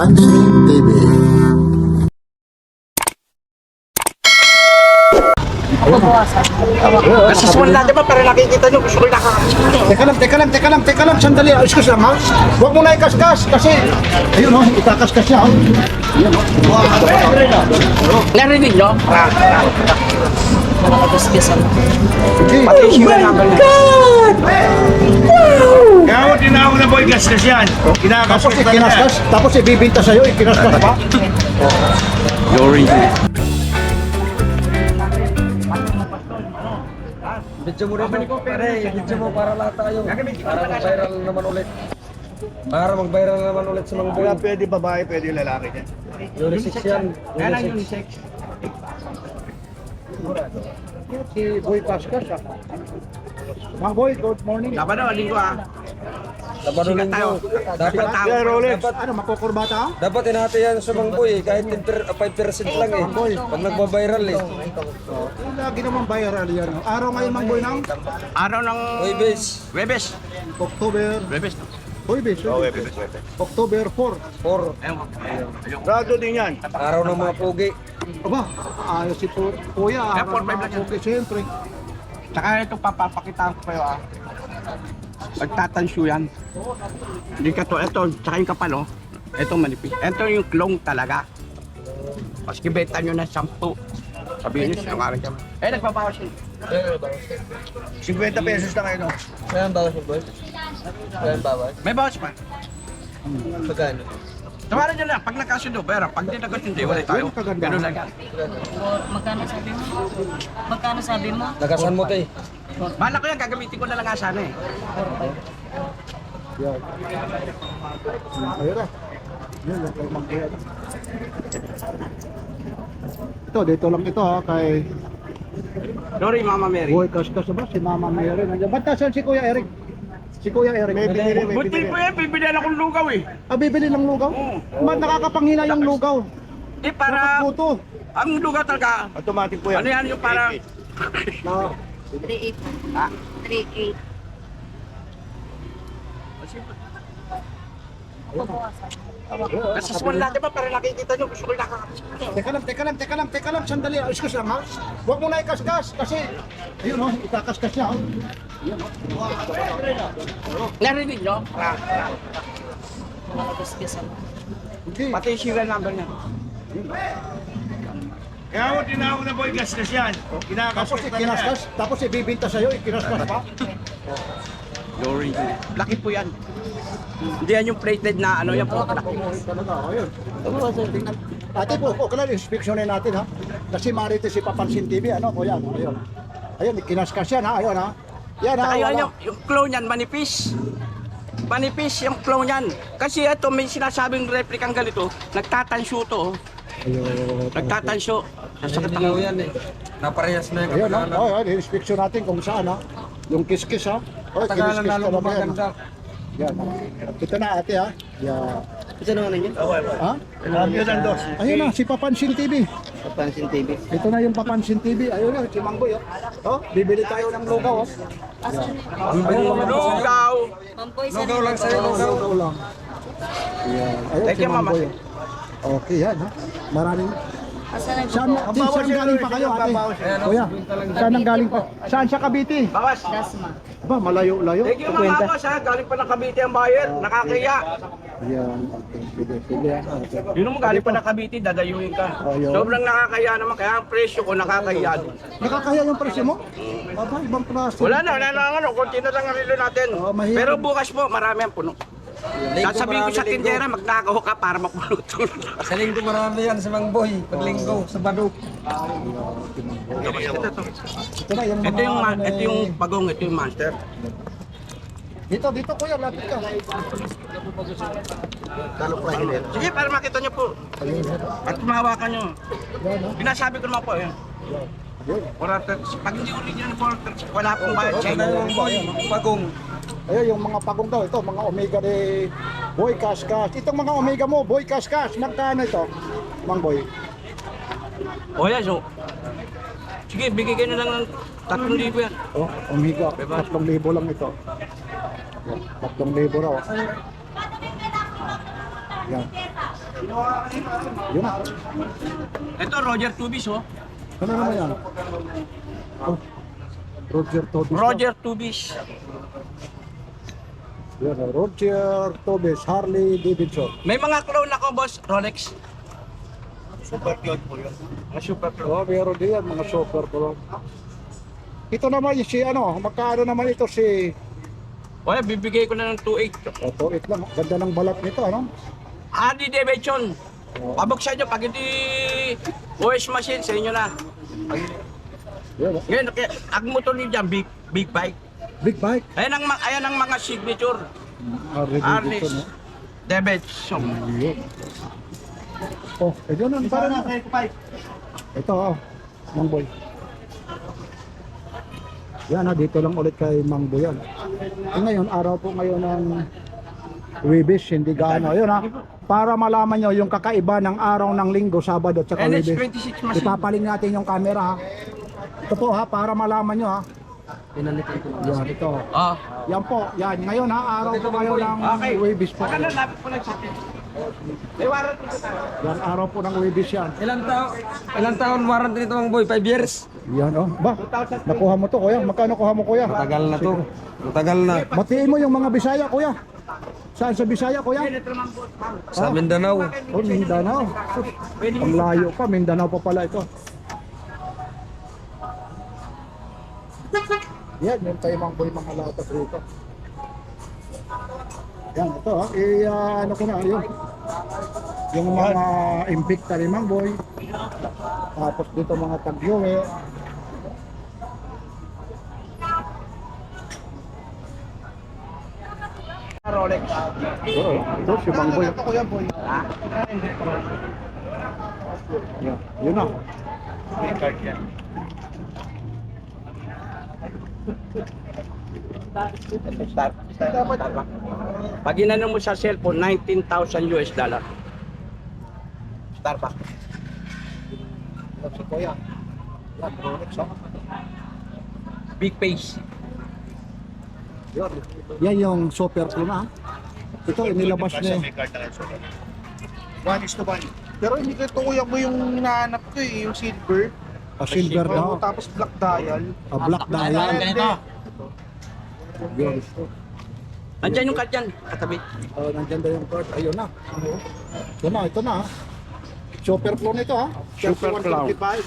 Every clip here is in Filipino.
Papansin TV. Kasisuan natin ba para nakikita nyo gusto ko Teka lang, sandali. Excuse lang ha. Huwag mo na ikaskas kasi, ayun o, ikakaskas niya ha. narinig nyo? Sige. Pati yung shira namin Kaya mo tinawag na boy gasgas yan. Tapos Kinakaskas talaga. ikinaskas, tapos ibibinta sa'yo, ikinaskas pa. Video mo naman pare, video mo para lahat tayo. Para mag-viral naman ulit. Para mag-viral naman ulit sa mga boy. Kaya pwede babae, pwede lalaki yan. Unisex yan. Yan ang unisex. Si Boy Kaskas ha. Mga boy, good morning. Dapat na, linggo ah. Sabado Sikat linggo. tayo. Dapat, Kaya Rolex. Ano, makukurbata ha? dapat hinati yan sa mga boy kahit 5% lang eh. Pag nagba-viral eh. Lagi naman viral yan. Araw ngayon mga boy ng Araw ng Boy base. Webes. October. Webes. Webes. October 4. 4. Ayun. Rado din yan. Araw ng mga pogi. Aba, ayos si Kuya. Kaya Araw 4-5 lang mga yan. pogi, siyempre. Tsaka ito papapakita ko kayo ah. Pagtatansyo yan. Hindi ka to, ito, tsaka yung kapal oh. Ito manipis. Ito yung clone talaga. Maski benta nyo na 10. Sabihin nyo, sinungaling ka. Eh, nagpapawas yun. 50 pesos na kayo, no? Kaya bawas mo boy? Kaya bawas? May bawas pa. Pagkano? Tawaran nyo lang, pag nagkasundo, pero pag di nagkasundo, wala tayo. Ayun, kaganda. Ganun lang yan. Magkano sabi mo? Magkano sabi mo? Nagasan mo tay. Bala ko yan, gagamitin ko na lang nga sana eh. Yan. Ayun na. Yan, yan kayo mag-get. Ito, dito lang ito ha, kay Sorry, Mama Mary. Boy Kaskas ba? Si Mama Mary. Nandiyan. Ba't nasaan si Kuya Eric? Si Kuya Eric. May binili, may Buti binili. po yan, bibilihan akong lugaw eh. Ah, bibili ng lugaw? Ba't nakakapanghina yung lugaw? Eh, para, Puto. ang lugaw talaga, Automatic po yan. ano yan yung para, Na, 3.8. 3.8. kasisuan natin ba para nakikita nyo gusto ko nakakasundo. teka lang, sandali. Excuse lang ha. Huwag mo na ikaskas kasi, ayun o, ikakaskas niya o. Narinig nyo? Hindi. Pati yung serial number niya. Kaya mo tinawag na boy gasgas yan. Tapos Kinakaskas talaga. ikinaskas, tapos ibibinta sa'yo, ikinaskas pa. Laki po yan. Hindi yan yung plated na ano yan po. Laki. Talaga, ayun. Ate po, okay lang, inspeksyonin natin ha. Kasi marito si Papansin TV, ano, kuya, ayun. Ayun, ikinaskas yan ha, ayun ha. Yan ha, Saka yun, wala. yung clone yan, manipis. Manipis yung clone yan. Kasi ito may sinasabing replicang ganito, nagtatansyo to. Oh. Ayun. Nagtatansyo. Sasakit Hindi ang yan eh. Naparehas na yung Ayun ha, kapagalan. ayun, inspeksyon natin kung saan ha. Yung kiskis ha. Oh, Tagalan kiniskis lalo talaga yan, ha? maganda. Yan. Ito na ate ha. Yan. Ito naman yun. Ha? Cambio ng dos. Ayun na, si Papansin TV. Papansin TV. Ito na yung Papansin TV. Ayun na, si Mangboy. Oh, bibili tayo ng lugaw. Oh. lugaw. Mampoy sa Lugaw lang sa'yo, lugaw. Lugaw lang. Yan. Ayun, Thank si you, Mama. Mangboy. Okay, yan ha. Maraming. Asan Saan, saan galing pa kayo ate? Kuya, saan ang galing pa? Saan sa Cavite? Bawas. Dasma. Ba, malayo-layo. Thank you mga bawas ha. Galing pa ng Cavite ang buyer. Nakakaya. Yan. Okay, sige, sige. Okay. Yun mo galing pa ng Cavite, dadayuin ka. Ayun. Sobrang nakakaya naman. Kaya ang presyo ko nakakaya din. Nakakaya yung presyo mo? Aba, ibang klase. Wala na ano. Kunti na lang ang relo natin. Oh, mahirap. Pero bukas po, marami ang puno. Sasabihin ko sa tindera, magnakaw ka para mapuno to. Sa linggo marami yan sa mga boy. Pag linggo, Sabado. Ito na, yung mga, Ito yung pagong, ito yung master. Dito, dito kuya, lapit ka. Sige, para makita nyo po. At mahawakan nyo. Yan, ha? Pinasabi ko naman po, yun. Yun. Pag hindi original porter, wala pong bayad Ito check. na yung boy. Pagong. Ayun, yung mga pagong daw, ito, mga omega de Boy Kaskas. Itong mga omega mo, Boy Kaskas, magkano ito? Mang Boy. O yan, so. Sige, bigay kayo na lang ng 3,000 yan. Oh, omega, 3,000 lang ito. Yan, 3,000 raw. Yan. Yun na. Ito, Roger Tubis, oh. Ano naman yan? Oh. Roger Tobis. Roger Tubis. Yan, Roger Tobis, Harley Davidson. May mga clone ako, boss. Rolex. Super cloud po yun. Oh, meron din yan, mga super pro. Ito naman yung si ano, magkano naman ito si... Wala, bibigay ko na ng 2.8. Ito, it lang. Ganda ng balat nito, ano? Harley Davidson. Pabuksan nyo, pag hindi OS machine, sa inyo na. Yan, oh. Ngayon, ang motor nyo dyan, big bike. Big bike. Ayan ang mga signature. Harley Harley Davidson, oh. Davidson. Yun. Oh, ito na, parang... Ito, oh, Mang Boy. Yan, dito lang ulit kay Mang Boy yan. Ngayon, araw po ngayon ng Webis, hindi gaano. Ayun ha, para malaman nyo yung kakaiba ng araw ng Linggo, Sabado at saka Webis. NH26 machine. Ipapaling natin yung camera ha. Ito po ha, para malaman nyo ha. Pinalitan ko lang. Yan, ito. Ah. Yan po, yan. Ngayon ha, araw po ngayon ng Okay. Webis po. Baka nalapit ko lang sa akin. May warranty ko tayo. Yan, araw po ng Webis yan. Ilang taon warranty nito ang boy? 5 years? Yan oh. Ba, nakuha mo to kuya. Magkano kuha mo kuya? Matagal na to. Matagal na. Batiin mo yung mga Bisaya kuya. Saan sa Bisaya kuya? Sa Mindanao. Oh, Mindanao. Ang layo pa, Mindanao pa pala ito. Yan, yung tayo Mang Boy mga latas rito. Yan, ito ha. Ano ko na, yun. Yung mga Invicta ni Mang Boy. Tapos dito mga Tagyoe. Rolex. Ito si Mang Boy. Yan, yun na. Pag inano mo sa cellphone, 19,000 US dollar. Starbucks. Si Kuya. Yan, Rolex oh. Big face. Yan yung super clue na. Ito, inilabas niya. May card na lang. 1:1. Pero hindi ko ito kuya mo yung hinahanap ko eh, yung silver. Silver daw. Oo, tapos black dial. Black dial. Yun. Andiyan yung card yan, katabi. Nandiyan daw yung card. Ayun na. Ito na. Super flow nito ha. Super flow. 125.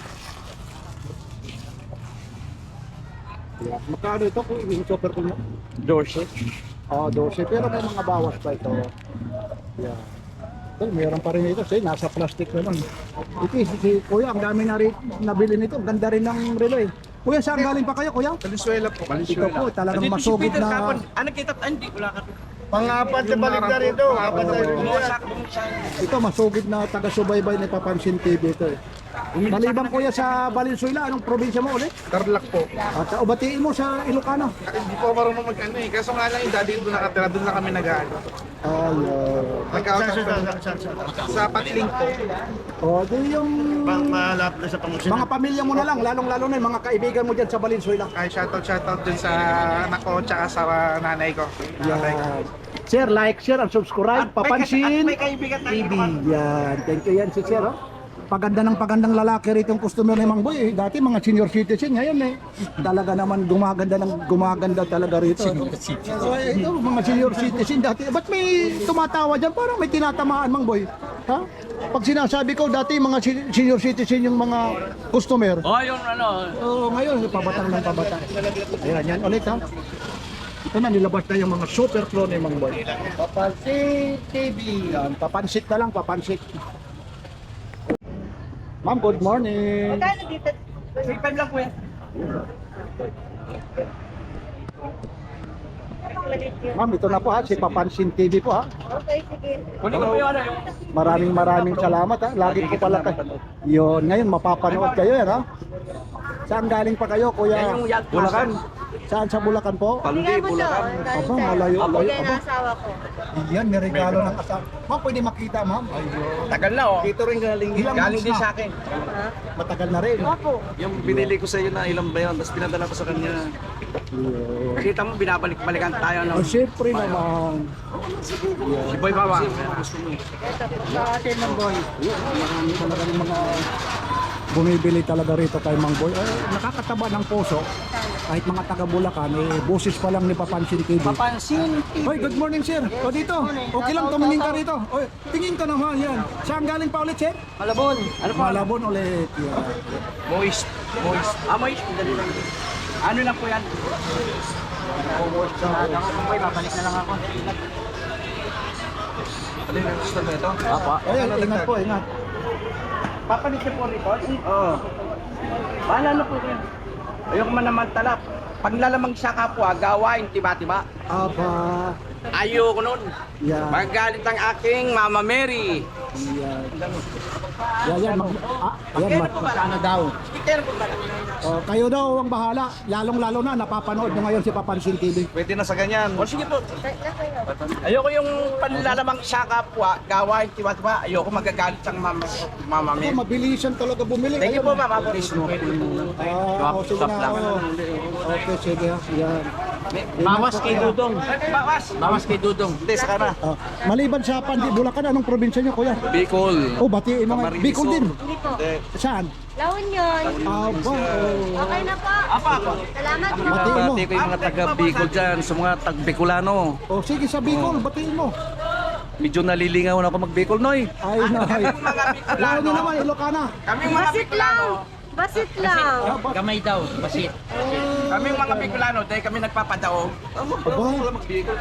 Yeah. Magkano ito kung yung super flow mo? Dorset. 12. Pero may mga bawas pa ito. Yeah. Well, meron pa rin ito. Say, nasa plastic naman. Ito, si Kuya, ang dami na rin nabili nito. Ganda rin ng relay. Kuya, saan galing pa kayo, Kuya? Venezuela po. Ito po, talagang Andito si masugid Peter na... Capon. Ano kita? Hindi, wala ka. Pang-apat na balik na rito. Apat na rin Bumusak. Ito, masugid na taga-subaybay ni Papansin TV ito eh. Maliban Kuya sa Valenzuela, anong probinsya mo ulit? Tarlac po. At ubatiin mo sa Ilocano. Hindi po marunong mag-ano eh. Kaso nga lang yung daddy doon nakatira, doon na kami nag-ano. Sa Patiling po. Di yung Malap na sa pangusyon. mga pamilya mo na lang, lalong-lalo na yung mga kaibigan mo dyan sa Valenzuela. Ay, shoutout dun sa anak ko tsaka sa nanay ko. Yan. Share, like, share, and subscribe. Papansin May kaibigan tayo. TV. Yan. Thank you yan si Sir. Oh. Pagandang lalaki rito yung customer ni Mang Boy. Dati mga senior citizen, ngayon talaga naman gumaganda talaga rito. So, ito, mga senior citizen dati. Ba't may tumatawa dyan? Parang may tinatamaan Mang Boy. Ha? Pag sinasabi ko dati mga senior citizen yung mga customer. Oh, yung ano. Ngayon, pabatang ng pabatang. Ayan, yan ulit ha. Ito na, nilabas na yung mga super clone ni Mang Boy. Papansit TV. Yan, papansit na lang, papansit. Ma'am, good morning. Magkano dito? 3.5 lang po yan. Ma'am, ito na po ha, si Papansin TV po ha. Okay, sige. Kunin ko po yung ano. Maraming salamat ha. Lagi ko pala kayo. Yun, ngayon mapapanood kayo yan ha. Saan galing pa kayo, Kuya? Yan yung yacht. Bulacan. Saan sa Bulacan po? Bigay mo to. Aba, malayo. Bigay Aba. ng asawa ko. Yan, may regalo ng asawa. Ma'am, pwede makita ma'am. Ayun. Tagal na oh. Dito rin galing. Ilang Galing months din na? sa akin. Matagal na rin. Opo. Yung binili ko sa iyo na ilang ba yun, tapos pinadala ko sa kanya. Kita mo, binabalik-balikan tayo ng Siyempre naman. si Boy Bawa. Sa atin ng boy. Marami talaga ng mga bumibili talaga rito kay Mang Boy. Nakakataba ng puso. Kahit mga taga Bulacan, boses pa lang ni Papansin TV. Papansin. Hoy, good morning sir. O dito, okay lang tumingin ka rito. Oy, tingin ka naman yan. Saan galing pa ulit sir? Malabon. Ano po? Malabon ulit. Yeah. Moist. Moist. Dali lang. Ano lang po yan? Boy, babalik na lang ako. Ano yung gusto mo ito? Apa. Ay, ingat po, ingat. Papalit niyo po rito? Oo. Bahala na po yan. Ayoko man naman talap. Pag lalamang sa kapwa, gawain, tiba-tiba. Aba. Ayoko nun. Yeah. Magalit ang aking Mama Mary. Yeah. Yan. Ano daw? Sticker po ba? Kayo daw ang bahala. Lalong-lalo na napapanood nyo ngayon si Papansin TV. Pwede na sa ganyan. O sige po. Ayoko yung panlalamang sa kapwa, gawain, tiba-tiba. Ayoko magagalit ang Mama Ako, Mary. mabilisan talaga bumili. Thank you po, Mama. Sige na. Okay, sige. Yan. Bawas kay Dudong. Bawas kay Dudong. Hindi, saka na. Maliban sa Bulacan, anong probinsya nyo kuya? Bicol. Oh, batiin mo nga. Bicol din. Hindi po. Saan? La Union. Aba. Okay na po. Apa? Salamat po. Batiin mo. Bati ko yung mga taga Bicol dyan, sa mga tag-Bicolano. Oh, sige sa Bicol, batiin mo. Medyo nalilingaw na ako mag-Bicol, Noy. Ay, nay. Lalo nyo naman, Ilocana. Kaming mga Basit Bicolano. lang. Basit lang. Kamay daw, basit. Kaming mga Bicolano, dahil kami nagpapadaog. Aba.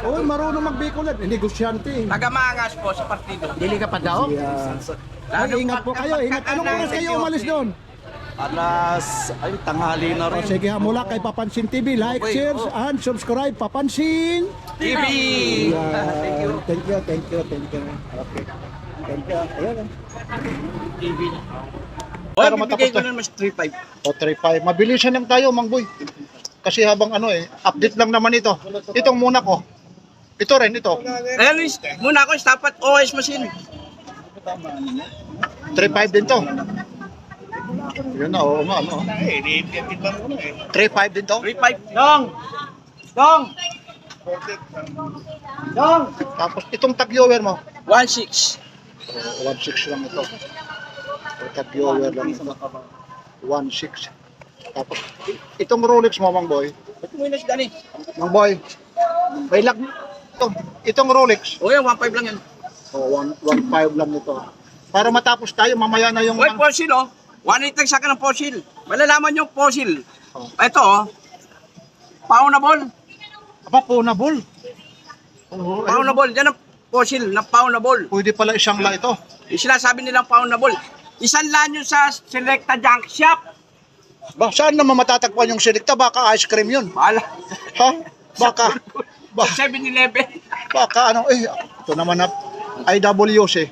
Oh, marunong mag-Bicol yan. Negosyante. Tagamangas po sa partido. Dili ka pa daw? Yeah. Ay, ingat po kayo. Ingat. Anong oras kayo umalis doon? Tanghali na O sige, mula kay Papansin TV. Like, share, and subscribe. Papansin TV! Yeah. Thank you. Okay. Thank you. Ayan. Oy, Para bibigay matapos ko na. na mas 3.5. O 3.5. Mabilisan lang tayo, Mang Boy. Kasi habang update lang naman ito. Itong muna ko. Ito rin, ito. Ayan, Luis, muna ako, dapat OS machine. 3.5 din to. Yun na, oo nga. 3.5 din to. 3.5. Dong! Dong! Dong! Tapos itong tag-viewer mo. 1.6. 1.6 lang ito. Tag-viewer lang ito. 1.6. Tapos itong Rolex mo, Mang Boy. Ito mo yun na si Dani. Mang Boy. May lag. Itong Rolex. O yan, 1.5 lang yan. O, 1.5 lang ito. Para matapos tayo, mamaya na yung... Oy, fossil oh. 1.8 lang sa akin ng fossil. Malalaman yung fossil. Oh. Ito oh. Poundable. Aba, pawnable. Oo, ayun. Poundable. Yan ang fossil na poundable. Pwede pala isang la ito. Yung sinasabi nilang poundable. Isang lan yun sa Selecta Junk Shop. Ba, saan naman matatagpuan yung Selecta? Baka ice cream yun. Bahala. Ha? Baka, Sa 7-Eleven. baka ano, ito naman na IWC.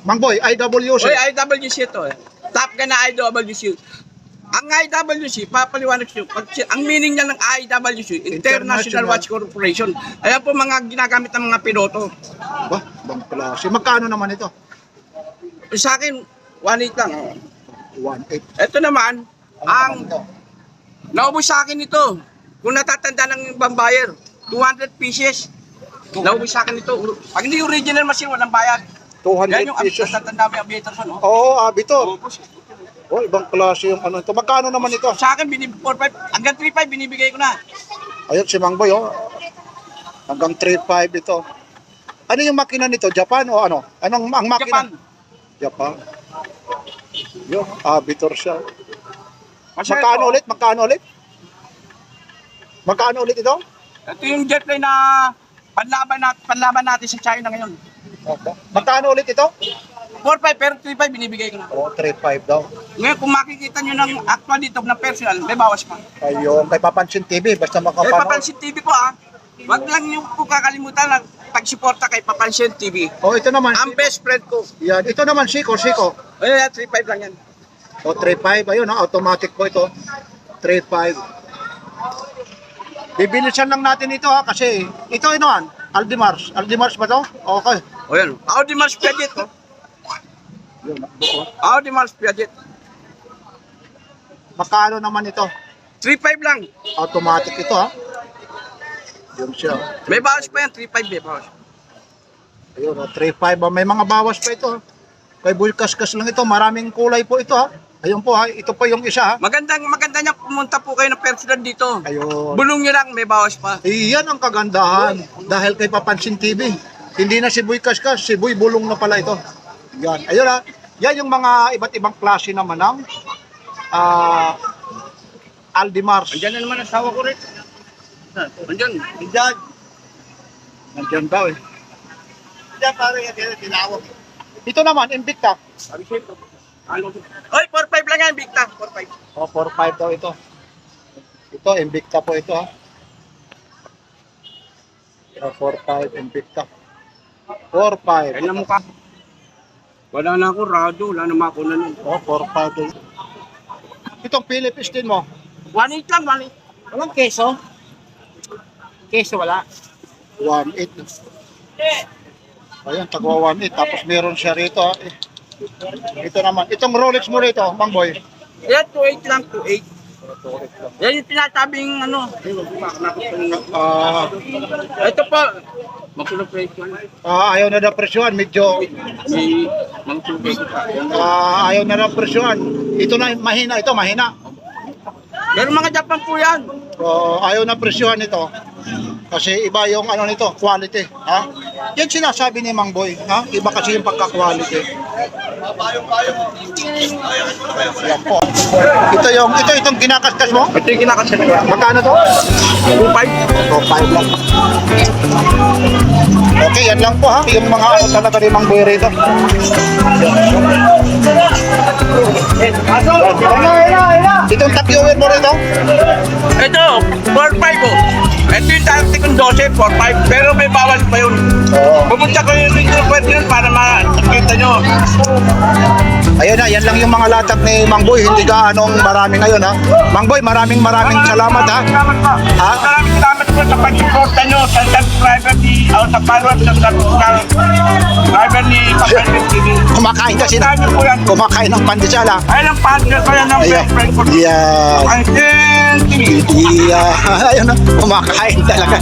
Mang Boy, IWC. Oy, IWC ito eh. Top ka na IWC. Ang IWC, papaliwanag siyo, ang meaning niya ng IWC, International Watch Corporation. Ayan po mga ginagamit ng mga piloto. Ba, bang klase. Magkano naman ito? Sa akin, 1.8 lang. 1.8. Ito naman, ang ito? naubos sa akin ito. Kung natatanda ng ibang buyer, 200 pieces. Naubos sa akin ito. Pag hindi original machine, walang bayad. 200 Yan yung pesos. natatanda mo yung aviators, ano? Oo, Abitor. Oh, ibang klase yung ano ito. Magkano naman ito? Sa akin, 4.5, hanggang 3.5 binibigay ko na. Ayun, si Mang Boy, oh. Hanggang 3.5 ito. Ano yung makina nito? Japan o ano? Anong ang makina? Japan. Japan. Yung Abitor siya. Kasi Magkano ito, ulit? Magkano ulit? Magkano ulit ito? Ito yung jetline na panlaban natin sa China ngayon. Magkano ulit ito? 4.5 pero 3.5 binibigay ko na. Oo, 3.5 daw. Ngayon kung makikita nyo ng actual dito na personal, may bawas pa. Ayun, kay Papansin TV, basta Eh, makapanood. Papansin TV po ah. Wag lang yung po kakalimutan na pagsuporta kay Papansin TV. Oh, ito naman. Ang best friend ko. Yan, ito naman, Siko. Ayan, 3.5 lang yan. O, 3.5. Ayun, automatic po ito. 3.5. Bibilisan lang natin ito ha, kasi ito ano Aldemars. Aldemars ba to? Okay. O yan. Audi Mars Piaget. Oh. Yun, buo. Audi Mars Piaget. Magkano naman ito? 3.5 lang. Automatic ito ha. Yun siya. May bawas pa yan, 3.5 may bawas. Ayun, 3.5 may mga bawas pa ito. Kay Boy Kaskas lang ito, maraming kulay po ito ha. Ayun po ha, ito po yung isa ha. Maganda niya pumunta po kayo ng personal dito. Ayun. Bulong nyo lang, may bawas pa. Iyan ang kagandahan dahil kay Papansin TV. Hindi na si Boy Kaskas, si Boy Bulong na pala ito. Yan, ayun ha. Yan yung mga iba't ibang klase naman ng Aldimars. Andiyan na naman ang asawa ko rin. Andiyan. Diyan. Nandiyan daw eh. Diyan pare, yan tinawag. Ito naman, Invicta. Oy, 4.5 lang yan, Victor. 4.5. O, 4.5 daw ito. Ito, Invicta po ito ha. 4.5 Invicta. 4.5. Kaya na mukha. Wala na ako, rado. Wala na ako na nun. O, 4.5. Itong Philippines din mo. 1.8 lang, 1.8. Walang keso. Keso wala. 1.8. Ayan, tagwa 1.8. Tapos meron siya rito ha. Ito naman. Itong Rolex mo rito, Mang Boy. Yan, 2.8 lang, 2.8. Yan yung tinatabing ano. Ito po. Magkulong presyo. Ayaw na na presyohan. Medyo Si Mang Tubig. ayaw na na presyohan. Ito na, mahina. Ito, mahina. Pero mga Japan po yan. So, ayaw na presyohan ito. Kasi iba yung ano nito, quality. Ha? Yan sinasabi ni Mang Boy. Ha? Iba kasi yung pagka-quality. Yan po. Itong kinakaskas mo? Ito yung kinakasya. Magkano to? 2.5. 2.5 lang. Okay, yan lang po ha. Yung mga ano talaga ni Mang Boy rito. Itong tag-viewer mo rito? Ito, 4.5 oh. Ito yung dati kong 12, 4.5. Pero may bawal pa yun. Oo. Pumunta ko yung ito pwede yun para makita nyo. Ayun na, yan lang yung mga latag ni Mang Boy. Hindi ka anong marami ngayon ha. Mang Boy, maraming salamat ha. Salamat po. Ha? Maraming salamat po sa pag-suporta nyo sa subscriber ni, sa follower sa subscriber ni Papansin TV. Kumakain kasi na. Sabi po yan. Kumakain ng pandesal ha. Ayun ang partner ko yan ng Ayan. best friend ko. Yan. Papansin TV. Ayun na, kumakain talaga.